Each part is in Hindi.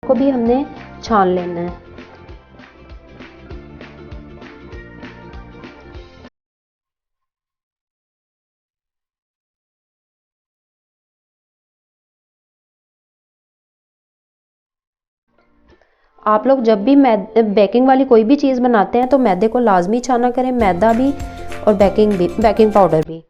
को भी हमने छान लेना है। आप लोग जब भी बेकिंग वाली कोई भी चीज़ बनाते हैं तो मैदे को लाजमी छाना करें, मैदा भी और बेकिंग पाउडर भी,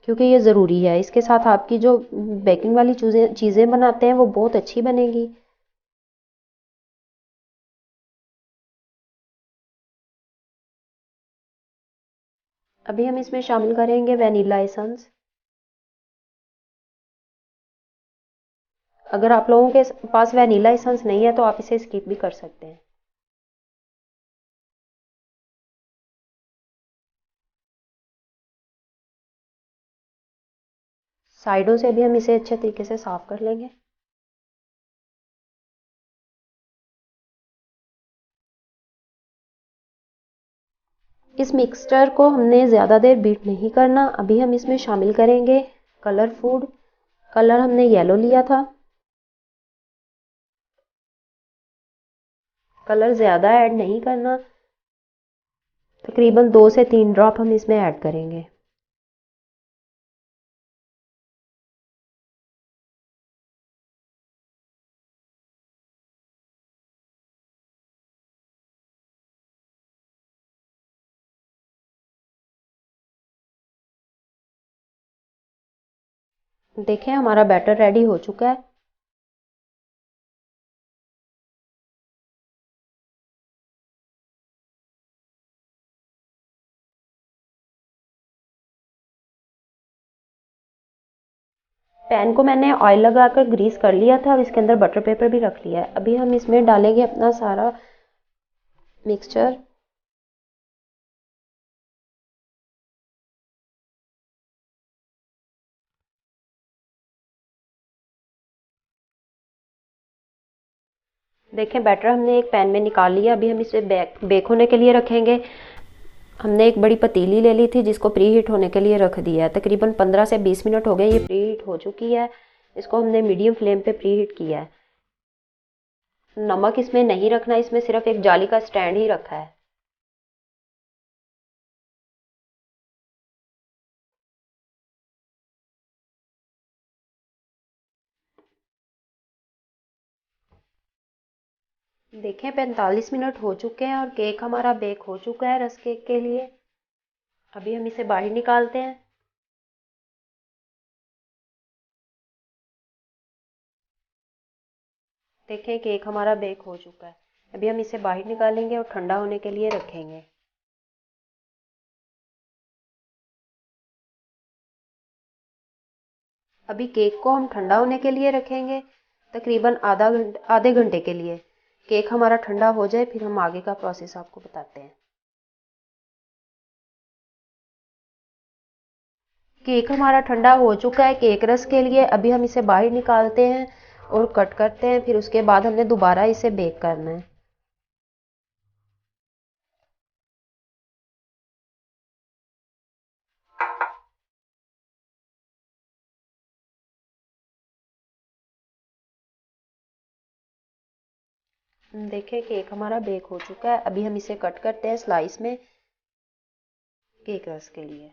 क्योंकि ये ज़रूरी है। इसके साथ आपकी जो बेकिंग वाली चीज़ें बनाते हैं वो बहुत अच्छी बनेगी। अभी हम इसमें शामिल करेंगे वनीला एसेंस। अगर आप लोगों के पास वनीला एसेंस नहीं है तो आप इसे स्किप भी कर सकते हैं। साइडों से भी हम इसे अच्छे तरीके से साफ कर लेंगे। इस मिक्सचर को हमने ज़्यादा देर बीट नहीं करना। अभी हम इसमें शामिल करेंगे कलर फूड। कलर हमने येलो लिया था। कलर ज़्यादा ऐड नहीं करना, तकरीबन 2 से 3 ड्रॉप हम इसमें ऐड करेंगे। देखें हमारा बैटर रेडी हो चुका है। पैन को मैंने ऑयल लगाकर ग्रीस कर लिया था। अब इसके अंदर बटर पेपर भी रख लिया है। अभी हम इसमें डालेंगे अपना सारा मिक्सचर। देखें बैटर हमने एक पैन में निकाल लिया। अभी हम इसे बेक होने के लिए रखेंगे। हमने एक बड़ी पतीली ले ली थी जिसको प्री हीट होने के लिए रख दिया है। तकरीबन 15 से 20 मिनट हो गए, ये प्री हीट हो चुकी है। इसको हमने मीडियम फ्लेम पे प्री हीट किया है। नमक इसमें नहीं रखना, इसमें सिर्फ एक जाली का स्टैंड ही रखा है। देखें 45 मिनट हो चुके हैं और केक हमारा बेक हो चुका है रस केक के लिए। अभी हम इसे बाहर निकालते हैं। देखें केक हमारा बेक हो चुका है। अभी हम इसे बाहर निकालेंगे और ठंडा होने के लिए रखेंगे। अभी केक को हम ठंडा होने के लिए रखेंगे, तकरीबन आधे घंटे के लिए। केक हमारा ठंडा हो जाए फिर हम आगे का प्रोसेस आपको बताते हैं। केक हमारा ठंडा हो चुका है केक रस के लिए। अभी हम इसे बाहर निकालते हैं और कट करते हैं। फिर उसके बाद हमने दोबारा इसे बेक करना है। देखें केक हमारा बेक हो चुका है। अभी हम इसे कट करते हैं स्लाइस में केक रस के लिए।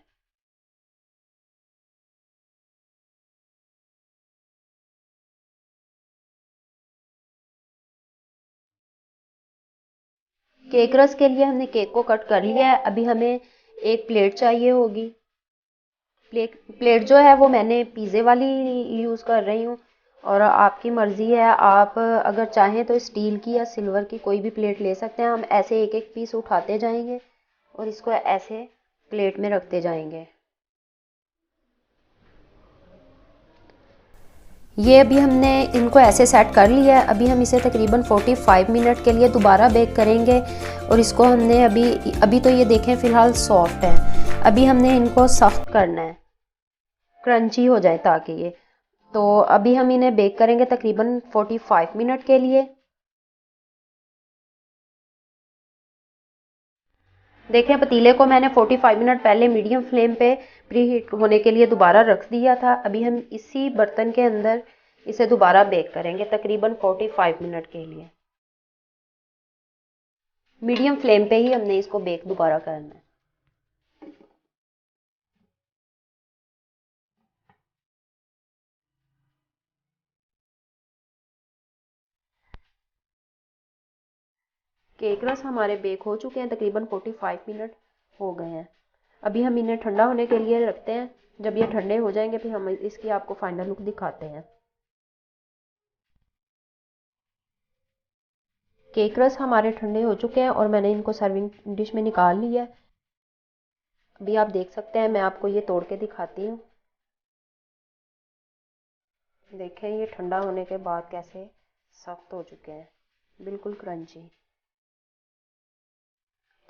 केक रस के लिए हमने केक को कट कर लिया है। अभी हमें एक प्लेट चाहिए होगी। प्लेट जो है वो मैंने पिज़्ज़े वाली यूज़ कर रही हूँ, और आपकी मर्ज़ी है। आप अगर चाहें तो स्टील की या सिल्वर की कोई भी प्लेट ले सकते हैं। हम ऐसे एक एक पीस उठाते जाएंगे और इसको ऐसे प्लेट में रखते जाएंगे। ये अभी हमने इनको ऐसे सेट कर लिया है। अभी हम इसे तकरीबन 45 मिनट के लिए दोबारा बेक करेंगे। और इसको हमने अभी तो ये देखें फ़िलहाल सॉफ्ट है। अभी हमने इनको सख्त करना है, क्रंची हो जाए ताकि ये। तो अभी हम इन्हें बेक करेंगे तकरीबन 45 मिनट के लिए। देखें पतीले को मैंने 45 मिनट पहले मीडियम फ्लेम पे प्री हीट होने के लिए दोबारा रख दिया था। अभी हम इसी बर्तन के अंदर इसे दोबारा बेक करेंगे तकरीबन 45 मिनट के लिए। मीडियम फ्लेम पे ही हमने इसको बेक दोबारा करना है। केक रस हमारे बेक हो चुके हैं, तकरीबन 45 मिनट हो गए हैं। अभी हम इन्हें ठंडा होने के लिए रखते हैं। जब ये ठंडे हो जाएंगे फिर हम इसकी आपको फाइनल लुक दिखाते हैं। केक रस हमारे ठंडे हो चुके हैं और मैंने इनको सर्विंग डिश में निकाल लिया है। अभी आप देख सकते हैं, मैं आपको ये तोड़ के दिखाती हूँ। देखें ये ठंडा होने के बाद कैसे सख्त हो चुके हैं, बिल्कुल क्रंची।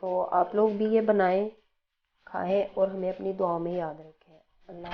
तो आप लोग भी ये बनाएं, खाएं और हमें अपनी दुआओं में याद रखें। अल्लाह।